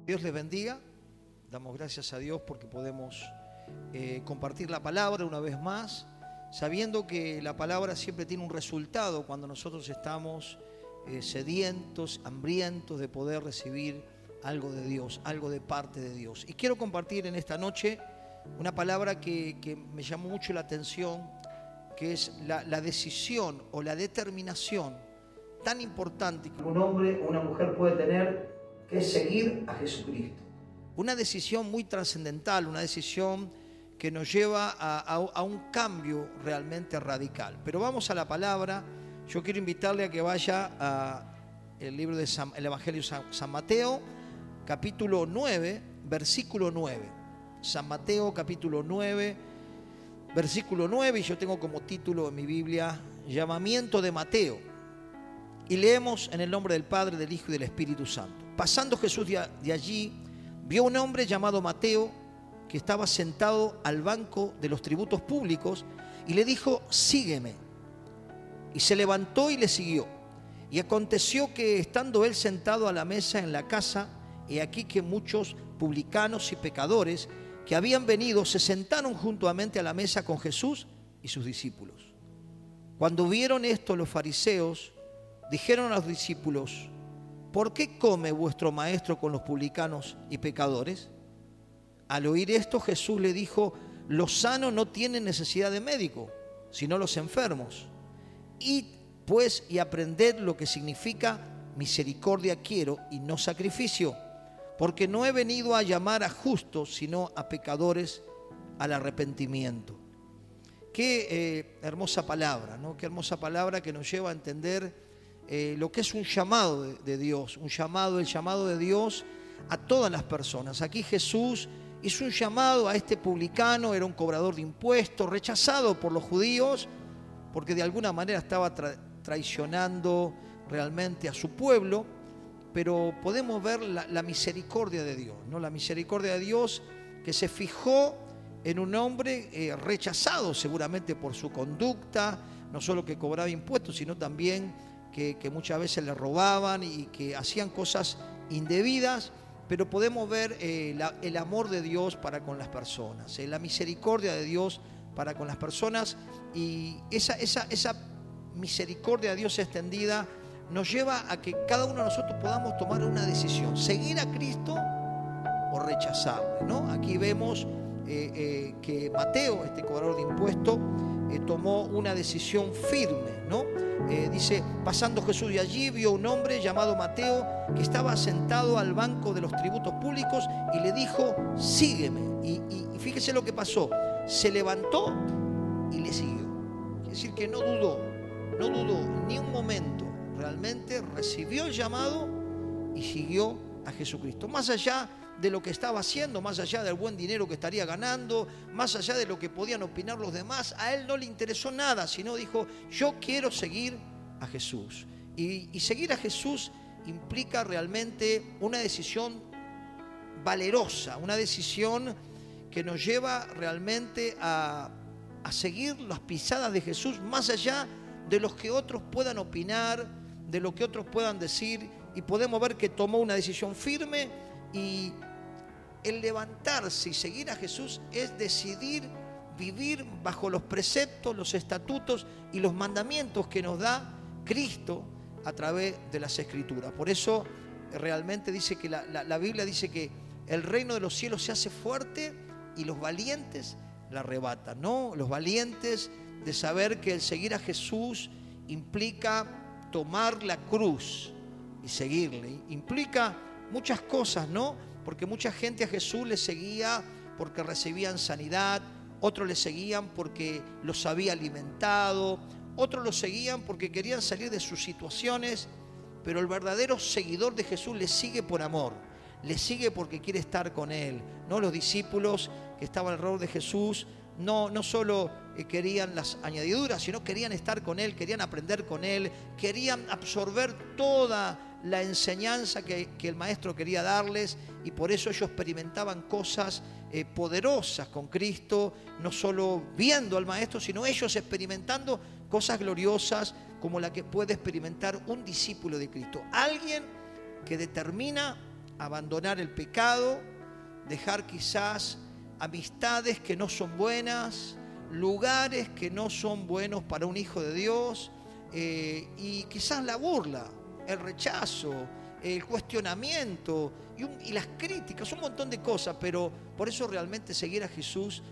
Dios les bendiga. Damos gracias a Dios porque podemos compartir la palabra una vez más, sabiendo que la palabra siempre tiene un resultado cuando nosotros estamos sedientos, hambrientos de poder recibir algo de Dios, algo de parte de Dios. Y quiero compartir en esta noche una palabra que me llamó mucho la atención, que es la decisión o la determinación tan importante que un hombre o una mujer puede tener, que es seguir a Jesucristo. Una decisión muy trascendental, una decisión que nos lleva a un cambio realmente radical. Pero vamos a la palabra. Yo quiero invitarle a que vaya al libro del Evangelio de San Mateo, capítulo 9, versículo 9. San Mateo, capítulo 9, versículo 9, y yo tengo como título en mi Biblia, Llamamiento de Mateo. Y leemos en el nombre del Padre, del Hijo y del Espíritu Santo. Pasando Jesús de allí, vio un hombre llamado Mateo, que estaba sentado al banco de los tributos públicos, y le dijo: sígueme. Y se levantó y le siguió. Y aconteció que, estando él sentado a la mesa en la casa, he aquí que muchos publicanos y pecadores que habían venido se sentaron juntamente a la mesa con Jesús y sus discípulos. Cuando vieron esto, los fariseos dijeron a los discípulos: ¿por qué come vuestro maestro con los publicanos y pecadores? Al oír esto, Jesús le dijo: los sanos no tienen necesidad de médico, sino los enfermos. Id pues y aprended lo que significa misericordia quiero y no sacrificio, porque no he venido a llamar a justos, sino a pecadores al arrepentimiento. Qué hermosa palabra, ¿no? Qué hermosa palabra que nos lleva a entender lo que es un llamado de Dios, el llamado de Dios a todas las personas. Aquí Jesús hizo un llamado a este publicano, era un cobrador de impuestos, rechazado por los judíos, porque de alguna manera estaba traicionando realmente a su pueblo, pero podemos ver la misericordia de Dios, ¿no? La misericordia de Dios que se fijó en un hombre rechazado seguramente por su conducta, no solo que cobraba impuestos, sino también que muchas veces le robaban y que hacían cosas indebidas, pero podemos ver el amor de Dios para con las personas, la misericordia de Dios para con las personas, y esa misericordia de Dios extendida nos lleva a que cada uno de nosotros podamos tomar una decisión: seguir a Cristo o rechazarle, ¿no? Aquí vemos que Mateo, este cobrador de impuestos, tomó una decisión firme, ¿no? Dice: pasando Jesús de allí, vio un hombre llamado Mateo, que estaba sentado al banco de los tributos públicos, y le dijo: sígueme. Y fíjese lo que pasó: se levantó y le siguió. Es decir, que no dudó ni un momento, realmente recibió el llamado y siguió a Jesucristo. Más allá de lo que estaba haciendo, más allá del buen dinero que estaría ganando, más allá de lo que podían opinar los demás, a él no le interesó nada, sino dijo: yo quiero seguir a Jesús. Y seguir a Jesús implica realmente una decisión valerosa, una decisión que nos lleva realmente a seguir las pisadas de Jesús, más allá de los que otros puedan opinar, de lo que otros puedan decir. Y podemos ver que tomó una decisión firme, y el levantarse y seguir a Jesús es decidir vivir bajo los preceptos, los estatutos y los mandamientos que nos da Cristo a través de las Escrituras. Por eso realmente dice que la Biblia dice que el reino de los cielos se hace fuerte y los valientes la arrebatan, ¿no? Los valientes de saber que el seguir a Jesús implica tomar la cruz y seguirle. Implica muchas cosas, ¿no? Porque mucha gente a Jesús le seguía porque recibían sanidad, otros le seguían porque los había alimentado, otros lo seguían porque querían salir de sus situaciones, pero el verdadero seguidor de Jesús le sigue por amor, le sigue porque quiere estar con él, ¿no? Los discípulos que estaban alrededor de Jesús no solo querían las añadiduras, sino querían estar con él, querían aprender con él, querían absorber toda la enseñanza que el maestro quería darles, y por eso ellos experimentaban cosas poderosas con Cristo, no solo viendo al maestro, sino ellos experimentando cosas gloriosas como la que puede experimentar un discípulo de Cristo, alguien que determina abandonar el pecado, dejar quizás amistades que no son buenas, lugares que no son buenos para un hijo de Dios, y quizás la burla, el rechazo, el cuestionamiento y las críticas, un montón de cosas, pero por eso realmente seguir a Jesús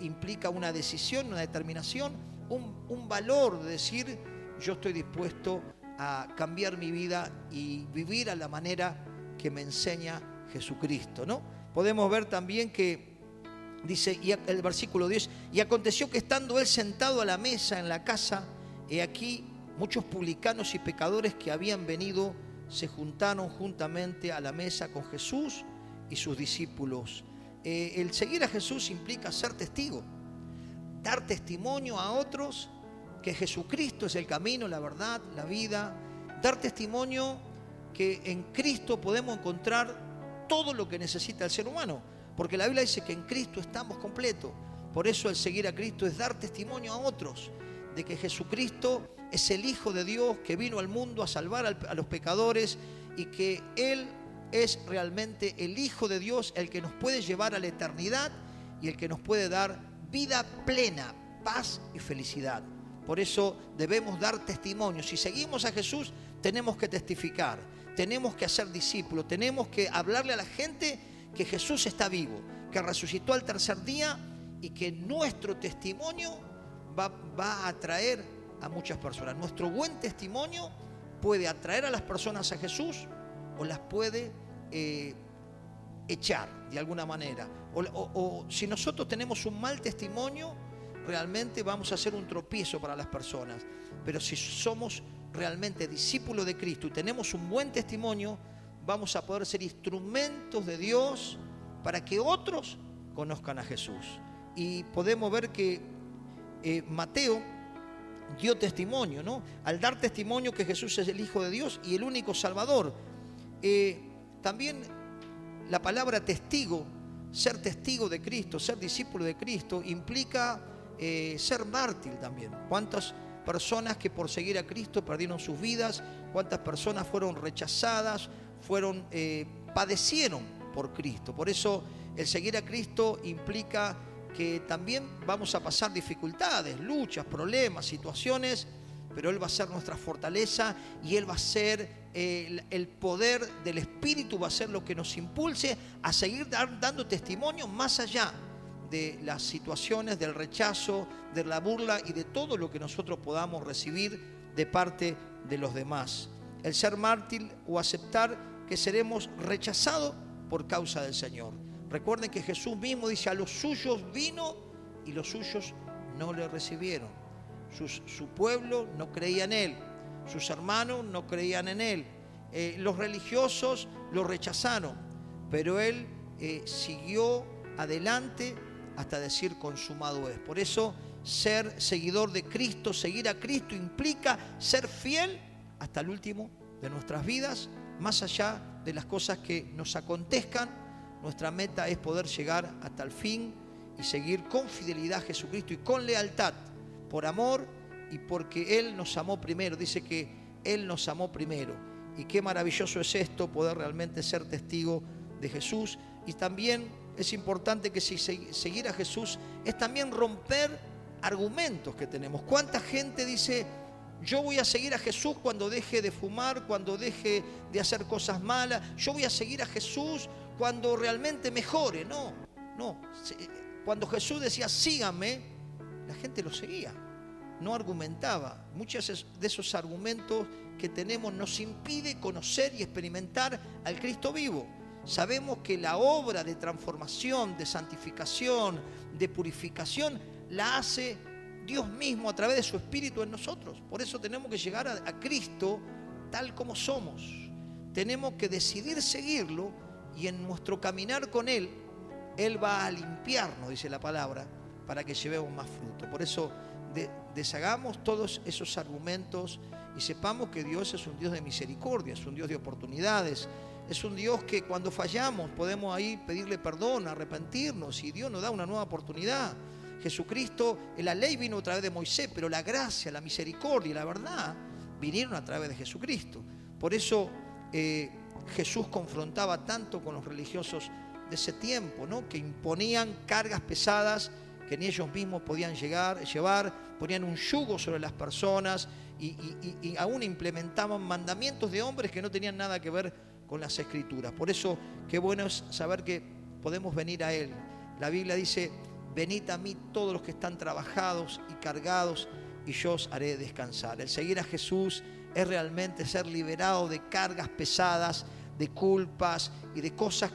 implica una decisión, una determinación, un valor de decir: yo estoy dispuesto a cambiar mi vida y vivir a la manera que me enseña Jesucristo, ¿no? Podemos ver también que dice, y el versículo 10, y aconteció que estando él sentado a la mesa en la casa, he aquí muchos publicanos y pecadores que habían venido se juntaron juntamente a la mesa con Jesús y sus discípulos. El seguir a Jesús implica ser testigo, dar testimonio a otros que Jesucristo es el camino, la verdad, la vida, dar testimonio que en Cristo podemos encontrar todo lo que necesita el ser humano, porque la Biblia dice que en Cristo estamos completos. Por eso el seguir a Cristo es dar testimonio a otros de que Jesucristo es el Hijo de Dios que vino al mundo a salvar a los pecadores, y que Él es realmente el Hijo de Dios, el que nos puede llevar a la eternidad y el que nos puede dar vida plena, paz y felicidad. Por eso debemos dar testimonio. Si seguimos a Jesús, tenemos que testificar, tenemos que hacer discípulos, tenemos que hablarle a la gente que Jesús está vivo, que resucitó al tercer día, y que nuestro testimonio va a atraer a muchas personas. Nuestro buen testimonio puede atraer a las personas a Jesús o las puede echar de alguna manera. O si nosotros tenemos un mal testimonio, realmente vamos a ser un tropiezo para las personas. Pero si somos realmente discípulos de Cristo y tenemos un buen testimonio, vamos a poder ser instrumentos de Dios para que otros conozcan a Jesús. Y podemos ver que Mateo dio testimonio, ¿no? Al dar testimonio que Jesús es el Hijo de Dios y el único Salvador. También la palabra testigo, ser testigo de Cristo, ser discípulo de Cristo, implica ser mártir también. ¿Cuántas personas que por seguir a Cristo perdieron sus vidas? ¿Cuántas personas fueron rechazadas, padecieron por Cristo? Por eso el seguir a Cristo implica que también vamos a pasar dificultades, luchas, problemas, situaciones, pero Él va a ser nuestra fortaleza, y Él va a ser el poder del Espíritu, va a ser lo que nos impulse a seguir dando testimonio más allá de las situaciones, del rechazo, de la burla y de todo lo que nosotros podamos recibir de parte de los demás. El ser mártir o aceptar que seremos rechazados por causa del Señor. Recuerden que Jesús mismo dice: a los suyos vino y los suyos no le recibieron. Su pueblo no creía en Él, sus hermanos no creían en Él, los religiosos lo rechazaron, pero Él siguió adelante hasta decir: consumado es. Por eso ser seguidor de Cristo, seguir a Cristo, implica ser fiel hasta el último de nuestras vidas, más allá de las cosas que nos acontezcan. Nuestra meta es poder llegar hasta el fin y seguir con fidelidad a Jesucristo y con lealtad, por amor y porque Él nos amó primero. Dice que Él nos amó primero. Y qué maravilloso es esto, poder realmente ser testigo de Jesús. Y también es importante que si seguir a Jesús es también romper argumentos que tenemos. ¿Cuánta gente dice: yo voy a seguir a Jesús cuando deje de fumar, cuando deje de hacer cosas malas, yo voy a seguir a Jesús cuando realmente mejore? No. Cuando Jesús decía: síganme, la gente lo seguía, no argumentaba. Muchos de esos argumentos que tenemos nos impide conocer y experimentar al Cristo vivo. Sabemos que la obra de transformación, de santificación, de purificación, la hace Dios mismo a través de su Espíritu en nosotros. Por eso tenemos que llegar a Cristo tal como somos. Tenemos que decidir seguirlo, y en nuestro caminar con Él, Él va a limpiarnos, dice la palabra, para que llevemos más fruto. Por eso deshagamos todos esos argumentos y sepamos que Dios es un Dios de misericordia, es un Dios de oportunidades, es un Dios que cuando fallamos podemos ahí pedirle perdón, arrepentirnos, y Dios nos da una nueva oportunidad. Jesucristo, la ley vino a través de Moisés, pero la gracia, la misericordia y la verdad vinieron a través de Jesucristo. Por eso Jesús confrontaba tanto con los religiosos de ese tiempo, ¿no? Que imponían cargas pesadas que ni ellos mismos podían llevar, ponían un yugo sobre las personas y aún implementaban mandamientos de hombres que no tenían nada que ver con las Escrituras. Por eso, qué bueno es saber que podemos venir a Él. La Biblia dice: venid a mí todos los que están trabajados y cargados, y yo os haré descansar. El seguir a Jesús es realmente ser liberado de cargas pesadas, de culpas y de cosas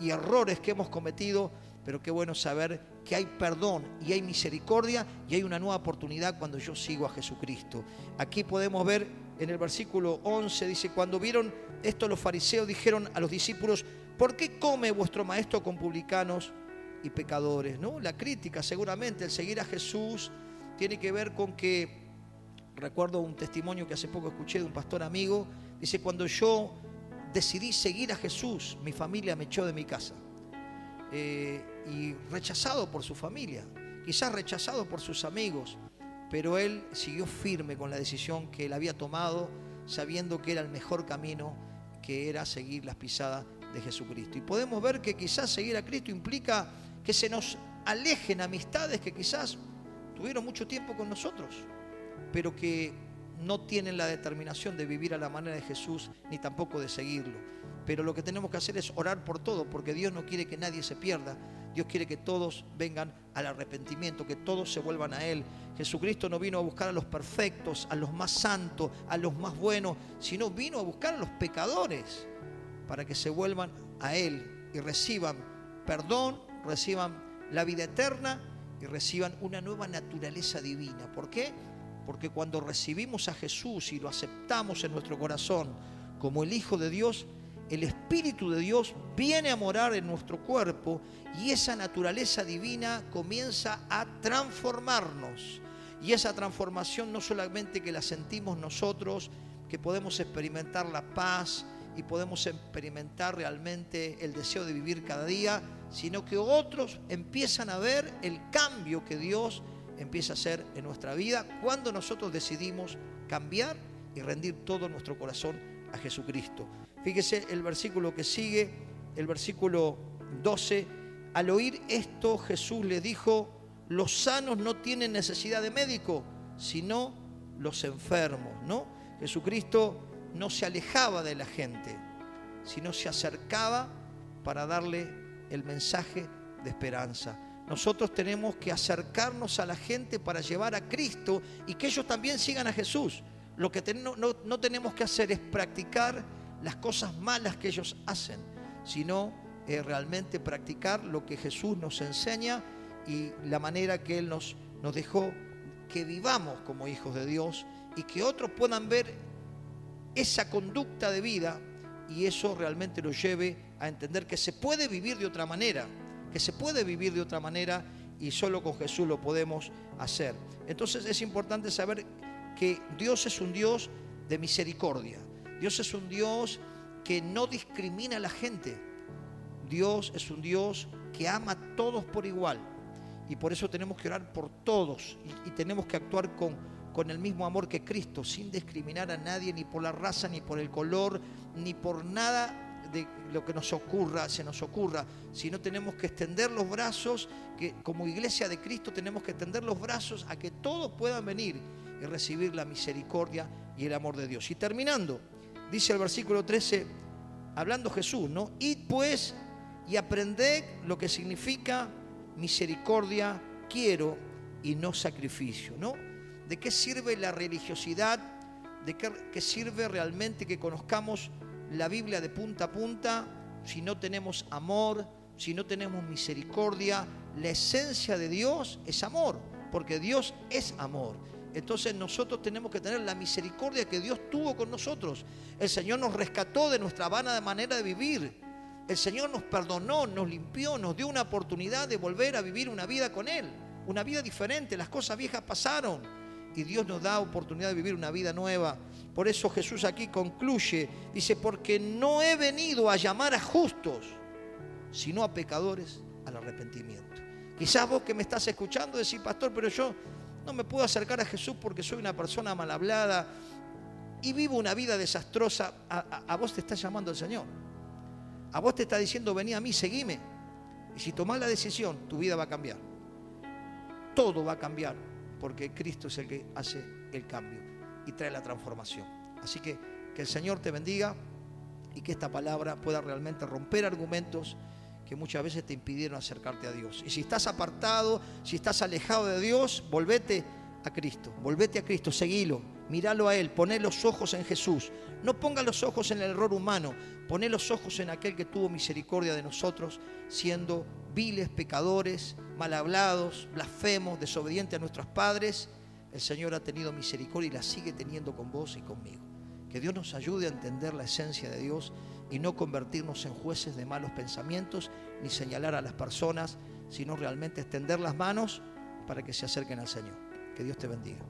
y errores que hemos cometido. Pero qué bueno saber que hay perdón y hay misericordia y hay una nueva oportunidad cuando yo sigo a Jesucristo. Aquí podemos ver en el versículo 11, dice: cuando vieron esto los fariseos dijeron a los discípulos: ¿por qué come vuestro maestro con publicanos y pecadores? ¿No? La crítica, seguramente, el seguir a Jesús tiene que ver con que, recuerdo un testimonio que hace poco escuché de un pastor amigo, dice: cuando yo decidí seguir a Jesús, mi familia me echó de mi casa. Y rechazado por su familia, quizás rechazado por sus amigos, pero él siguió firme con la decisión que él había tomado, sabiendo que era el mejor camino, que era seguir las pisadas de Jesucristo. Y podemos ver que quizás seguir a Cristo implica que se nos alejen amistades que quizás tuvieron mucho tiempo con nosotros, pero que no tienen la determinación de vivir a la manera de Jesús, ni tampoco de seguirlo. Pero lo que tenemos que hacer es orar por todo, porque Dios no quiere que nadie se pierda. Dios quiere que todos vengan al arrepentimiento, que todos se vuelvan a Él. Jesucristo no vino a buscar a los perfectos, a los más santos, a los más buenos, sino vino a buscar a los pecadores para que se vuelvan a Él y reciban perdón, reciban la vida eterna y reciban una nueva naturaleza divina. ¿Por qué? Porque cuando recibimos a Jesús y lo aceptamos en nuestro corazón como el Hijo de Dios, el Espíritu de Dios viene a morar en nuestro cuerpo y esa naturaleza divina comienza a transformarnos. Y esa transformación no solamente que la sentimos nosotros, que podemos experimentar la paz y podemos experimentar realmente el deseo de vivir cada día, sino que otros empiezan a ver el cambio que Dios empieza a hacer en nuestra vida cuando nosotros decidimos cambiar y rendir todo nuestro corazón a Jesucristo. Fíjese el versículo que sigue, el versículo 12. Al oír esto, Jesús le dijo: los sanos no tienen necesidad de médico, sino los enfermos, ¿no? Jesucristo no se alejaba de la gente, sino se acercaba para darle el mensaje de esperanza. Nosotros tenemos que acercarnos a la gente para llevar a Cristo y que ellos también sigan a Jesús. Lo que no tenemos que hacer es practicar las cosas malas que ellos hacen, sino realmente practicar lo que Jesús nos enseña y la manera que Él nos dejó que vivamos como hijos de Dios y que otros puedan ver esa conducta de vida y eso realmente los lleve a entender que se puede vivir de otra manera, y solo con Jesús lo podemos hacer. Entonces es importante saber que Dios es un Dios de misericordia. Dios es un Dios que no discrimina a la gente. Dios es un Dios que ama a todos por igual. Y por eso tenemos que orar por todos y tenemos que actuar con el mismo amor que Cristo, sin discriminar a nadie, ni por la raza, ni por el color, ni por nada de lo que se nos ocurra, sino tenemos que extender los brazos, que como iglesia de Cristo tenemos que extender los brazos a que todos puedan venir y recibir la misericordia y el amor de Dios. Y terminando, dice el versículo 13, hablando Jesús, ¿no? Id pues y aprended lo que significa misericordia quiero y no sacrificio, ¿no? ¿De qué sirve la religiosidad? ¿De qué sirve realmente que conozcamos la Biblia de punta a punta si no tenemos amor, si no tenemos misericordia? La esencia de Dios es amor, porque Dios es amor. Entonces nosotros tenemos que tener la misericordia que Dios tuvo con nosotros. El Señor nos rescató de nuestra vana manera de vivir. El Señor nos perdonó, nos limpió, nos dio una oportunidad de volver a vivir una vida con Él, una vida diferente. Las cosas viejas pasaron y Dios nos da oportunidad de vivir una vida nueva. Por eso Jesús aquí concluye, dice: porque no he venido a llamar a justos, sino a pecadores al arrepentimiento. Quizás vos que me estás escuchando decís: pastor, pero yo no me puedo acercar a Jesús porque soy una persona mal hablada, y vivo una vida desastrosa, a vos te está llamando el Señor. A vos te está diciendo, vení a mí, seguime. Y si tomás la decisión, tu vida va a cambiar. Todo va a cambiar, porque Cristo es el que hace el cambio y trae la transformación. Así que el Señor te bendiga y que esta palabra pueda realmente romper argumentos que muchas veces te impidieron acercarte a Dios. Y si estás apartado, si estás alejado de Dios, volvete a Cristo, seguilo, míralo a Él, poné los ojos en Jesús. No ponga los ojos en el error humano, poné los ojos en aquel que tuvo misericordia de nosotros, siendo viles, pecadores, mal hablados, blasfemos, desobedientes a nuestros padres. El Señor ha tenido misericordia y la sigue teniendo con vos y conmigo. Que Dios nos ayude a entender la esencia de Dios y no convertirnos en jueces de malos pensamientos, ni señalar a las personas, sino realmente extender las manos para que se acerquen al Señor. Que Dios te bendiga.